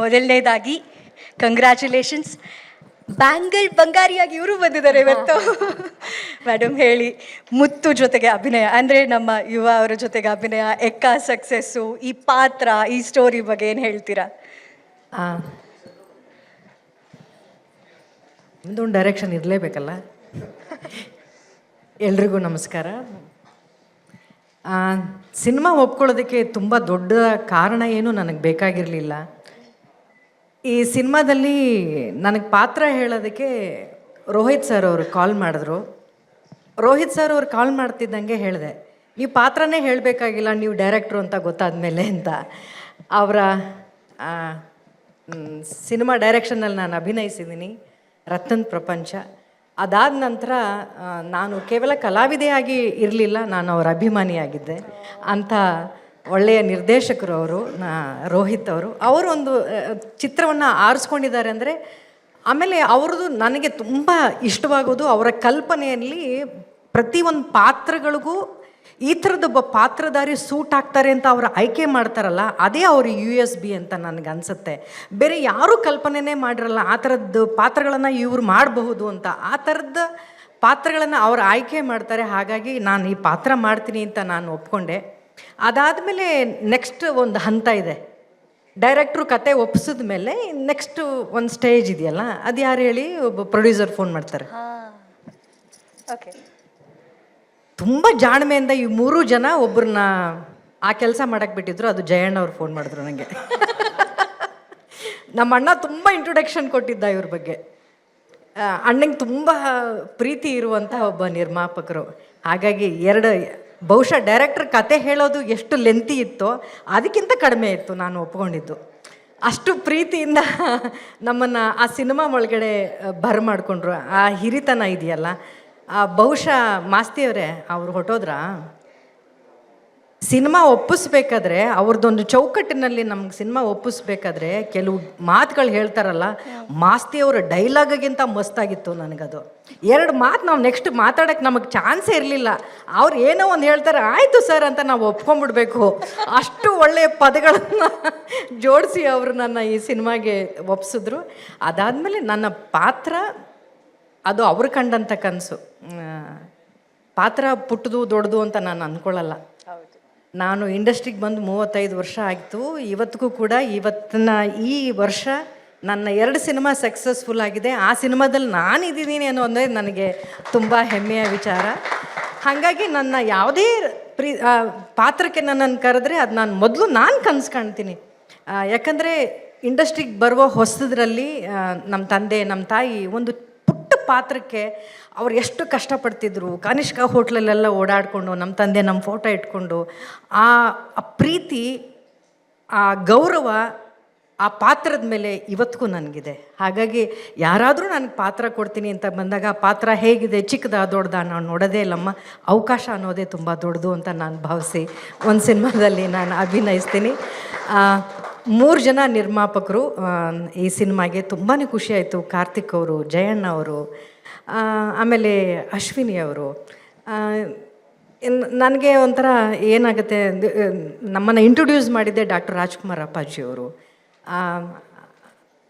ಮೊದಲನೇದಾಗಿ congratulations. Bangle ಬಂಗಾರಿಯಾಗಿ ಇವರು ಬಂದಿದ್ದಾರೆ ಇವತ್ತು. ಮೇಡಮ್ ಹೇಳಿ, ಮುತ್ತು ಜೊತೆಗೆ ಅಭಿನಯ ಅಂದರೆ ನಮ್ಮ ಯುವ ಅವರ ಜೊತೆಗೆ ಅಭಿನಯ, ಎಕ್ಕ ಸಕ್ಸಸ್ಸು, ಈ ಪಾತ್ರ, ಈ ಸ್ಟೋರಿ ಬಗ್ಗೆ ಏನು ಹೇಳ್ತೀರಾ? ಒಂದು ಡೈರೆಕ್ಷನ್ ಇರಲೇಬೇಕಲ್ಲ. ಎಲ್ರಿಗೂ ನಮಸ್ಕಾರ. ಸಿನಿಮಾ ಒಪ್ಕೊಳ್ಳೋದಕ್ಕೆ ತುಂಬ ದೊಡ್ಡ ಕಾರಣ ಏನು ನನಗೆ ಬೇಕಾಗಿರಲಿಲ್ಲ. ಈ ಸಿನಿಮಾದಲ್ಲಿ ನನಗೆ ಪಾತ್ರ ಹೇಳೋದಕ್ಕೆ ರೋಹಿತ್ ಸರ್ ಅವರು ಕಾಲ್ ಮಾಡಿದ್ರು. ರೋಹಿತ್ ಸರ್ ಅವ್ರು ಕಾಲ್ ಮಾಡ್ತಿದ್ದಂಗೆ ಹೇಳಿದೆ, ನೀವು ಪಾತ್ರನೇ ಹೇಳಬೇಕಾಗಿಲ್ಲ, ನೀವು ಡೈರೆಕ್ಟ್ರು ಅಂತ ಗೊತ್ತಾದಮೇಲೆ ಅಂತ. ಅವರ ಸಿನಿಮಾ ಡೈರೆಕ್ಷನಲ್ಲಿ ನಾನು ಅಭಿನಯಿಸಿದ್ದೀನಿ, ರತ್ನದ ಪ್ರಪಂಚ. ಅದಾದ ನಂತರ ನಾನು ಕೇವಲ ಕಲಾವಿದೆಯಾಗಿ ಇರಲಿಲ್ಲ, ನಾನು ಅವರ ಅಭಿಮಾನಿಯಾಗಿದ್ದೆ. ಅಂಥ ಒಳ್ಳೆಯ ನಿರ್ದೇಶಕರು ಅವರು, ರೋಹಿತ್ ಅವರು. ಅವರೊಂದು ಚಿತ್ರವನ್ನು ಆರಿಸ್ಕೊಂಡಿದ್ದಾರೆ ಅಂದರೆ, ಆಮೇಲೆ ಅವ್ರದ್ದು ನನಗೆ ತುಂಬ ಇಷ್ಟವಾಗೋದು ಅವರ ಕಲ್ಪನೆಯಲ್ಲಿ ಪ್ರತಿಯೊಂದು ಪಾತ್ರಗಳಿಗೂ ಈ ಥರದೊಬ್ಬ ಪಾತ್ರಧಾರಿ ಸೂಟ್ ಆಗ್ತಾರೆ ಅಂತ ಅವರು ಆಯ್ಕೆ ಮಾಡ್ತಾರಲ್ಲ, ಅದೇ ಅವ್ರ USB ಅಂತ ನನಗೆ ಅನಿಸುತ್ತೆ. ಬೇರೆ ಯಾರೂ ಕಲ್ಪನೆನೇ ಮಾಡಿರಲ್ಲ ಆ ಥರದ್ದು ಪಾತ್ರಗಳನ್ನು ಇವ್ರು ಮಾಡಬಹುದು ಅಂತ. ಆ ಥರದ ಪಾತ್ರಗಳನ್ನು ಅವ್ರು ಆಯ್ಕೆ ಮಾಡ್ತಾರೆ. ಹಾಗಾಗಿ ನಾನು ಈ ಪಾತ್ರ ಮಾಡ್ತೀನಿ ಅಂತ ನಾನು ಒಪ್ಕೊಂಡೆ. ಅದಾದಮೇಲೆ ನೆಕ್ಸ್ಟ್ ಒಂದು ಹಂತ ಇದೆ. ಡೈರೆಕ್ಟ್ರು ಕತೆ ಒಪ್ಪಿಸಿದ ಮೇಲೆ ನೆಕ್ಸ್ಟು ಒಂದು ಸ್ಟೇಜ್ ಇದೆಯಲ್ಲ, ಅದು ಯಾರು ಹೇಳಿ, ಒಬ್ಬ ಪ್ರೊಡ್ಯೂಸರ್ ಫೋನ್ ಮಾಡ್ತಾರೆ. ಓಕೆ, ತುಂಬ ಜಾಣ್ಮೆಯಿಂದ ಈ 3 ಜನ ಒಬ್ಬರನ್ನ ಆ ಕೆಲಸ ಮಾಡಕ್ಕೆ ಬಿಟ್ಟಿದ್ರು. ಅದು ಜಯಣ್ಣ ಅವ್ರು ಫೋನ್ ಮಾಡಿದ್ರು ನನಗೆ. ನಮ್ಮ ಅಣ್ಣ ತುಂಬ ಇಂಟ್ರೊಡಕ್ಷನ್ ಕೊಟ್ಟಿದ್ದ ಇವ್ರ ಬಗ್ಗೆ. ಅಣ್ಣಂಗೆ ತುಂಬ ಪ್ರೀತಿ ಇರುವಂಥ ಒಬ್ಬ ನಿರ್ಮಾಪಕರು. ಹಾಗಾಗಿ ಬಹುಶಃ ಡೈರೆಕ್ಟ್ರ್ ಕತೆ ಹೇಳೋದು ಎಷ್ಟು ಲೆಂತಿ ಇತ್ತೋ ಅದಕ್ಕಿಂತ ಕಡಿಮೆ ಇತ್ತು ನಾನು ಒಪ್ಕೊಂಡಿದ್ದು. ಅಷ್ಟು ಪ್ರೀತಿಯಿಂದ ನಮ್ಮನ್ನು ಆ ಸಿನಿಮಾ ಒಳಗಡೆ ಬರಮಾಡ್ಕೊಂಡ್ರು. ಆ ಹಿರಿತನ ಇದೆಯಲ್ಲ, ಬಹುಶಃ ಮಾಸ್ತಿಯವರೇ ಅವ್ರು ಹೊಟ್ಟೋದ್ರ ಸಿನಿಮಾ ಒಪ್ಪಿಸ್ಬೇಕಾದ್ರೆ, ಅವ್ರದ್ದೊಂದು ಚೌಕಟ್ಟಿನಲ್ಲಿ ನಮ್ಗೆ ಸಿನಿಮಾ ಒಪ್ಪಿಸ್ಬೇಕಾದ್ರೆ ಕೆಲವು ಮಾತುಗಳು ಹೇಳ್ತಾರಲ್ಲ, ಮಾಸ್ತಿಯವರ ಡೈಲಾಗಿಗಿಂತ ಮಸ್ತಾಗಿತ್ತು ನನಗದು. 2 ಮಾತು ನಾವು ನೆಕ್ಸ್ಟ್ ಮಾತಾಡೋಕ್ಕೆ ನಮಗೆ ಚಾನ್ಸೇ ಇರಲಿಲ್ಲ. ಅವ್ರು ಏನೋ ಒಂದು ಹೇಳ್ತಾರೆ, ಆಯಿತು ಸರ್ ಅಂತ ನಾವು ಒಪ್ಕೊಂಡ್ಬಿಡ್ಬೇಕು. ಅಷ್ಟು ಒಳ್ಳೆಯ ಪದಗಳನ್ನು ಜೋಡಿಸಿ ಅವರು ನನ್ನ ಈ ಸಿನಿಮಾಗೆ ಒಪ್ಸಿದ್ರು. ಅದಾದಮೇಲೆ ನನ್ನ ಪಾತ್ರ ಅದು ಅವ್ರು ಕಂಡಂಥ ಕನಸು. ಪಾತ್ರ ಪುಟ್ಟದು ದೊಡ್ಡದು ಅಂತ ನಾನು ಅಂದ್ಕೊಳ್ಳಲ್ಲ. ನಾನು ಇಂಡಸ್ಟ್ರಿಗೆ ಬಂದು 35 ವರ್ಷ ಆಯಿತು. ಇವತ್ತಿಗೂ ಕೂಡ ಈ ವರ್ಷ ನನ್ನ 2 ಸಿನಿಮಾ ಸಕ್ಸಸ್ಫುಲ್ ಆಗಿದೆ. ಆ ಸಿನಿಮಾದಲ್ಲಿ ನಾನಿದ್ದೀನಿ ಅನ್ನೋದೇ ನನಗೆ ತುಂಬ ಹೆಮ್ಮೆಯ ವಿಚಾರ. ಹಾಗಾಗಿ ನನ್ನ ಯಾವುದೇ ಪಾತ್ರಕ್ಕೆ ನನ್ನನ್ನು ಕರೆದ್ರೆ ಅದು ನಾನು ಮೊದಲು ಕನಸು ಕಾಣ್ತೀನಿ. ಯಾಕಂದರೆ ಇಂಡಸ್ಟ್ರಿಗೆ ಬರುವ ಹೊಸದ್ರಲ್ಲಿ ನಮ್ಮ ತಂದೆ ನಮ್ಮ ತಾಯಿ ಒಂದು ಪಾತ್ರಕ್ಕೆ ಅವ್ರು ಎಷ್ಟು ಕಷ್ಟಪಡ್ತಿದ್ರು. ಕನಿಷ್ಕ ಹೋಟ್ಲಲ್ಲೆಲ್ಲ ಓಡಾಡಿಕೊಂಡು ನಮ್ಮ ತಂದೆ ನಮ್ಮ ಫೋಟೋ ಇಟ್ಕೊಂಡು ಆ ಪ್ರೀತಿ, ಆ ಗೌರವ ಆ ಪಾತ್ರದ ಮೇಲೆ ಇವತ್ತಿಗೂ ನನಗಿದೆ. ಹಾಗಾಗಿ ಯಾರಾದರೂ ನನಗೆ ಪಾತ್ರ ಕೊಡ್ತೀನಿ ಅಂತ ಬಂದಾಗ ಆ ಪಾತ್ರ ಹೇಗಿದೆ, ಚಿಕ್ಕದ ದೊಡ್ಡದ ನಾನು ನೋಡೋದೇ ಇಲ್ಲಮ್ಮ. ಅವಕಾಶ ಅನ್ನೋದೇ ತುಂಬ ದೊಡ್ಡದು ಅಂತ ನಾನು ಭಾವಿಸಿ ಒಂದು ಸಿನಿಮಾದಲ್ಲಿ ನಾನು ಅಭಿನಯಿಸ್ತೀನಿ. 3 ಜನ ನಿರ್ಮಾಪಕರು ಈ ಸಿನಿಮಾಗೆ ತುಂಬಾ ಖುಷಿಯಾಯಿತು. ಕಾರ್ತಿಕ್ ಅವರು, ಜಯಣ್ಣ ಅವರು, ಆಮೇಲೆ ಅಶ್ವಿನಿ ಅವರು. ನನಗೆ ಒಂಥರ ಏನಾಗುತ್ತೆ, ನಮ್ಮನ್ನು ಇಂಟ್ರೊಡ್ಯೂಸ್ ಮಾಡಿದ್ದೆ ಡಾಕ್ಟರ್ ರಾಜ್ಕುಮಾರ್ ಅಪ್ಪಾಜಿಯವರು.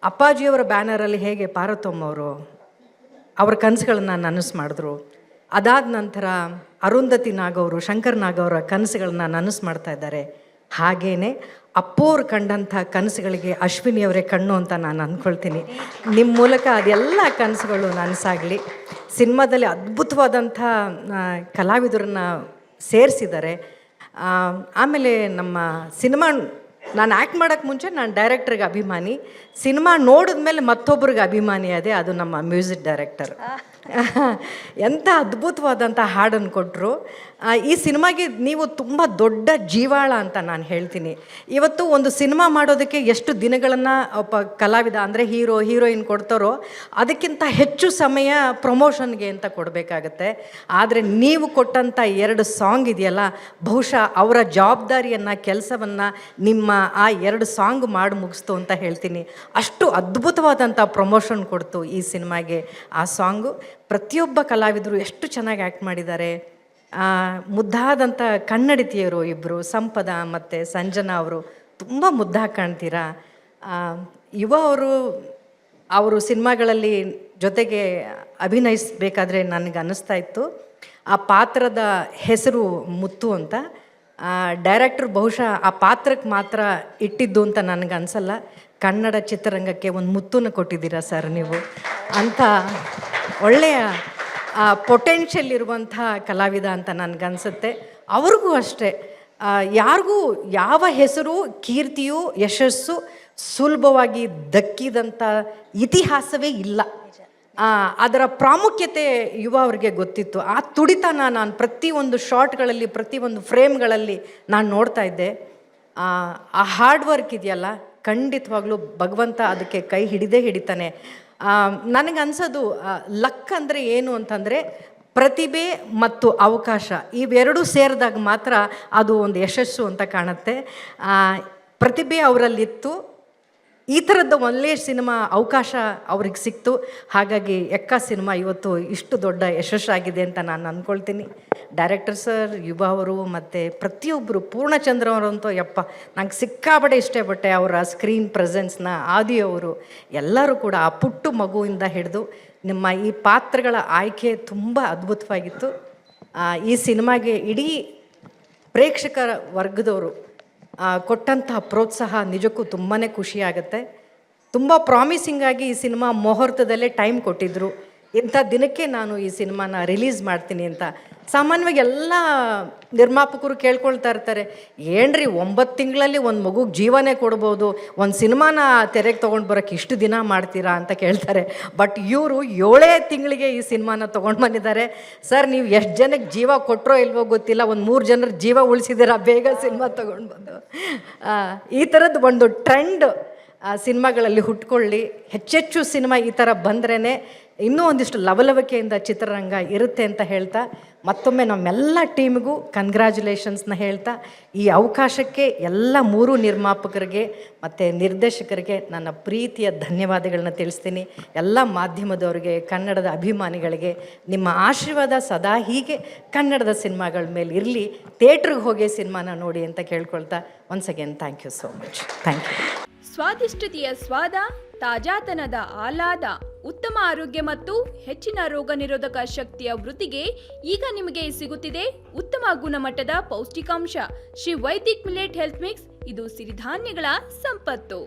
ಅಪ್ಪಾಜಿಯವರ ಬ್ಯಾನರಲ್ಲಿ ಹೇಗೆ ಪಾರ್ವತಮ್ಮ ಅವರು ಅವ್ರ ಕನಸುಗಳನ್ನ ನನಸು ಮಾಡಿದ್ರು. ಅದಾದ ನಂತರ ಅರುಂಧತಿ ನಾಗವರು, ಶಂಕರ್ ನಾಗವರ ಕನಸುಗಳನ್ನ ನನಸು ಮಾಡ್ತಾ ಇದ್ದಾರೆ. ಹಾಗೇ ಅಪ್ಪೋರು ಕಂಡಂಥ ಕನಸುಗಳಿಗೆ ಅಶ್ವಿನಿಯವರೇ ಕಣ್ಣು ಅಂತ ನಾನು ಅಂದ್ಕೊಳ್ತೀನಿ. ನಿಮ್ಮ ಮೂಲಕ ಅದೆಲ್ಲ ಕನಸುಗಳು ನನಸಾಗಲಿ. ಸಿನಿಮಾದಲ್ಲಿ ಅದ್ಭುತವಾದಂಥ ಕಲಾವಿದರನ್ನು ಸೇರಿಸಿದ್ದಾರೆ. ಆಮೇಲೆ ನಮ್ಮ ಸಿನಿಮಾ ನಾನು ಆ್ಯಕ್ಟ್ ಮಾಡೋಕ್ಕೆ ಮುಂಚೆ ನಾನು ಡೈರೆಕ್ಟ್ರಿಗೆ ಅಭಿಮಾನಿ. ಸಿನಿಮಾ ನೋಡಿದ್ಮೇಲೆ ಮತ್ತೊಬ್ರಿಗೆ ಅಭಿಮಾನಿ ಅದೇ, ಅದು ನಮ್ಮ ಮ್ಯೂಸಿಕ್ ಡೈರೆಕ್ಟರ್. ಎಂಥ ಅದ್ಭುತವಾದಂಥ ಹಾಡನ್ನು ಕೊಟ್ಟರು. ಈ ಸಿನಿಮಾಗೆ ನೀವು ತುಂಬ ದೊಡ್ಡ ಜೀವಾಳ ಅಂತ ನಾನು ಹೇಳ್ತೀನಿ. ಇವತ್ತು ಒಂದು ಸಿನಿಮಾ ಮಾಡೋದಕ್ಕೆ ಎಷ್ಟು ದಿನಗಳನ್ನು ಒಬ್ಬ ಕಲಾವಿದ ಅಂದರೆ ಹೀರೋಯಿನ್ ಕೊಡ್ತಾರೋ ಅದಕ್ಕಿಂತ ಹೆಚ್ಚು ಸಮಯ ಪ್ರಮೋಷನ್ಗೆ ಅಂತ ಕೊಡಬೇಕಾಗತ್ತೆ. ಆದರೆ ನೀವು ಕೊಟ್ಟಂಥ 2 ಸಾಂಗ್ ಇದೆಯಲ್ಲ, ಬಹುಶಃ ಅವರ ಜವಾಬ್ದಾರಿಯನ್ನು, ಕೆಲಸವನ್ನು ನಿಮ್ಮ ಆ 2 ಸಾಂಗ್ ಮಾಡಿ ಮುಗಿಸ್ತು ಅಂತ ಹೇಳ್ತೀನಿ. ಅಷ್ಟು ಅದ್ಭುತವಾದಂಥ ಪ್ರಮೋಷನ್ ಕೊಡ್ತು ಈ ಸಿನಿಮಾಗೆ ಆ ಸಾಂಗು. ಪ್ರತಿಯೊಬ್ಬ ಕಲಾವಿದರು ಎಷ್ಟು ಚೆನ್ನಾಗಿ ಆ್ಯಕ್ಟ್ ಮಾಡಿದ್ದಾರೆ. ಮುದ್ದಾದಂಥ ಕನ್ನಡತಿಯರು ಇಬ್ಬರು, ಸಂಪದ ಮತ್ತು ಸಂಜನಾ ಅವರು ತುಂಬ ಮುದ್ದಾಗಿ ಕಾಣ್ತೀರಾ. ಯುವ ಅವರು ಸಿನಿಮಾಗಳಲ್ಲಿ ಜೊತೆಗೆ ಅಭಿನಯಿಸಬೇಕಾದ್ರೆ ನನಗೆ ಅನ್ನಿಸ್ತಾ ಇತ್ತು ಆ ಪಾತ್ರದ ಹೆಸರು ಮುತ್ತು ಅಂತ. ಡೈರೆಕ್ಟ್ರ್ ಬಹುಶಃ ಆ ಪಾತ್ರಕ್ಕೆ ಮಾತ್ರ ಇಟ್ಟಿದ್ದು ಅಂತ ನನಗೆ ಅನಿಸಲ್ಲ, ಕನ್ನಡ ಚಿತ್ರರಂಗಕ್ಕೆ ಒಂದು ಮುತ್ತನ್ನು ಕೊಟ್ಟಿದ್ದೀರಾ ಸರ್ ನೀವು. ಅಂಥ ಒಳ್ಳೆಯ ಪೊಟೆನ್ಷಿಯಲ್ ಇರುವಂಥ ಕಲಾವಿದ ಅಂತ ನನಗನ್ಸುತ್ತೆ. ಅವ್ರಿಗೂ ಅಷ್ಟೇ, ಯಾರಿಗೂ ಯಾವ ಹೆಸರು ಕೀರ್ತಿಯು ಯಶಸ್ಸು ಸುಲಭವಾಗಿ ದಕ್ಕಿದಂಥ ಇತಿಹಾಸವೇ ಇಲ್ಲ. ಅದರ ಪ್ರಾಮುಖ್ಯತೆ ಯುವ ಅವ್ರಿಗೆ ಗೊತ್ತಿತ್ತು. ಆ ತುಡಿತನ ನಾನು ಪ್ರತಿಯೊಂದು ಶಾರ್ಟ್ಗಳಲ್ಲಿ ಪ್ರತಿಯೊಂದು ಫ್ರೇಮ್ಗಳಲ್ಲಿ ನಾನು ನೋಡ್ತಾ ಇದ್ದೆ. ಆ ಹಾರ್ಡ್ ವರ್ಕ್ ಇದೆಯಲ್ಲ, ಖಂಡಿತವಾಗ್ಲೂ ಭಗವಂತ ಅದಕ್ಕೆ ಕೈ ಹಿಡಿತಾನೆ. ನನಗನ್ಸೋದು ಲಕ್ ಅಂದರೆ ಏನು ಅಂತಂದರೆ ಪ್ರತಿಭೆ ಮತ್ತು ಅವಕಾಶ ಇವೆರಡೂ ಸೇರಿದಾಗ ಮಾತ್ರ ಅದು ಒಂದು ಯಶಸ್ಸು ಅಂತ ಕಾಣುತ್ತೆ. ಪ್ರತಿಭೆ ಅವರಲ್ಲಿತ್ತು, ಈ ಥರದ್ದು ಒಳ್ಳೆಯ ಸಿನಿಮಾ ಅವಕಾಶ ಅವ್ರಿಗೆ ಸಿಕ್ತು. ಹಾಗಾಗಿ ಎಕ್ಕ ಸಿನಿಮಾ ಇವತ್ತು ಇಷ್ಟು ದೊಡ್ಡ ಯಶಸ್ಸಾಗಿದೆ ಅಂತ ನಾನು ಅಂದ್ಕೊಳ್ತೀನಿ. ಡೈರೆಕ್ಟರ್ ಸರ್, ಯುವ ಅವರು ಮತ್ತು ಪ್ರತಿಯೊಬ್ಬರು, ಪೂರ್ಣಚಂದ್ರ ಅವರಂತೂ ಯಪ್ಪ ನಂಗೆ ಸಿಕ್ಕಾಬಡೆ ಇಷ್ಟಪಟ್ಟೆ ಅವರ ಸ್ಕ್ರೀನ್ ಪ್ರೆಸೆನ್ಸ್ನ. ಆದಿಯವರು ಎಲ್ಲರೂ ಕೂಡ ಆ ಪುಟ್ಟು ಮಗುವಿಂದ ಹಿಡಿದು ನಿಮ್ಮ ಈ ಪಾತ್ರಗಳ ಆಯ್ಕೆ ತುಂಬ ಅದ್ಭುತವಾಗಿತ್ತು. ಈ ಸಿನಿಮಾಗೆ ಇಡೀ ಪ್ರೇಕ್ಷಕರ ವರ್ಗದವರು ಕೊಟ್ಟಂತಹ ಪ್ರೋತ್ಸಾಹ ನಿಜಕ್ಕೂ ತುಂಬಾ ಖುಷಿಯಾಗುತ್ತೆ. ತುಂಬ ಪ್ರಾಮಿಸಿಂಗಾಗಿ ಈ ಸಿನಿಮಾ ಮುಹೂರ್ತದಲ್ಲೇ ಟೈಮ್ ಕೊಟ್ಟಿದ್ದರು, ಇಂಥ ದಿನಕ್ಕೆ ನಾನು ಈ ಸಿನಿಮಾನ ರಿಲೀಸ್ ಮಾಡ್ತೀನಿ ಅಂತ. ಸಾಮಾನ್ಯವಾಗಿ ಎಲ್ಲ ನಿರ್ಮಾಪಕರು ಕೇಳ್ಕೊಳ್ತಾ ಇರ್ತಾರೆ, ಏನ್ರಿ 9 ತಿಂಗಳಲ್ಲಿ ಒಂದು ಮಗುಗೆ ಜೀವನೇ ಕೊಡ್ಬೋದು, ಒಂದು ಸಿನಿಮಾನ ತೆರೆಗೆ ತೊಗೊಂಡು ಬರೋಕ್ಕೆ ಇಷ್ಟು ದಿನ ಮಾಡ್ತೀರಾ ಅಂತ ಕೇಳ್ತಾರೆ. ಬಟ್ ಇವರು 7 ತಿಂಗಳಿಗೆ ಈ ಸಿನಿಮಾನ ತೊಗೊಂಡು ಬಂದಿದ್ದಾರೆ. ಸರ್, ನೀವು ಎಷ್ಟು ಜನಕ್ಕೆ ಜೀವ ಕೊಟ್ಟರೋ ಇಲ್ವೋ ಗೊತ್ತಿಲ್ಲ, ಒಂದು 3 ಜನರ ಜೀವ ಉಳಿಸಿದ್ದೀರಾ ಬೇಗ ಸಿನಿಮಾ ತೊಗೊಂಡು ಬಂದು. ಈ ಥರದ್ದು ಒಂದು ಟ್ರೆಂಡ್ ಸಿನಿಮಾಗಳಲ್ಲಿ ಹುಟ್ಕೊಳ್ಳಿ. ಹೆಚ್ಚೆಚ್ಚು ಸಿನಿಮಾ ಈ ಥರ ಬಂದ್ರೇ ಇನ್ನೂ ಒಂದಿಷ್ಟು ಲವಲವಿಕೆಯಿಂದ ಚಿತ್ರರಂಗ ಇರುತ್ತೆ ಅಂತ ಹೇಳ್ತಾ, ಮತ್ತೊಮ್ಮೆ ನಮ್ಮೆಲ್ಲ ಟೀಮ್ಗೂ ಕಂಗ್ರ್ಯಾಚುಲೇಷನ್ಸ್ನ ಹೇಳ್ತಾ, ಈ ಅವಕಾಶಕ್ಕೆ ಎಲ್ಲ 3 ನಿರ್ಮಾಪಕರಿಗೆ ಮತ್ತು ನಿರ್ದೇಶಕರಿಗೆ ನನ್ನ ಪ್ರೀತಿಯ ಧನ್ಯವಾದಗಳನ್ನ ತಿಳಿಸ್ತೀನಿ. ಎಲ್ಲ ಮಾಧ್ಯಮದವರಿಗೆ, ಕನ್ನಡದ ಅಭಿಮಾನಿಗಳಿಗೆ ನಿಮ್ಮ ಆಶೀರ್ವಾದ ಸದಾ ಹೀಗೆ ಕನ್ನಡದ ಸಿನಿಮಾಗಳ ಮೇಲೆ ಇರಲಿ. ಥಿಯೇಟ್ರಿಗೆ ಹೋಗಿ ಸಿನಿಮಾನ ನೋಡಿ ಅಂತ ಕೇಳ್ಕೊಳ್ತಾ, once again thank you so much. Thank you. ಸ್ವಾದಿಷ್ಟತೆಯ ಸ್ವಾದ, ತಾಜಾತನದ ಆಹ್ಲಾದ, ಉತ್ತಮ ಆರೋಗ್ಯ ಮತ್ತು ಹೆಚ್ಚಿನ ರೋಗ ನಿರೋಧಕ ಶಕ್ತಿಯ ವೃದ್ಧಿಗೆ ಈಗ ನಿಮಗೆ ಸಿಗುತ್ತಿದೆ ಉತ್ತಮ ಗುಣಮಟ್ಟದ ಪೌಷ್ಟಿಕಾಂಶ Shri Vaidik millet health mix. ಇದು ಸಿರಿಧಾನ್ಯಗಳ ಸಂಪತ್ತು.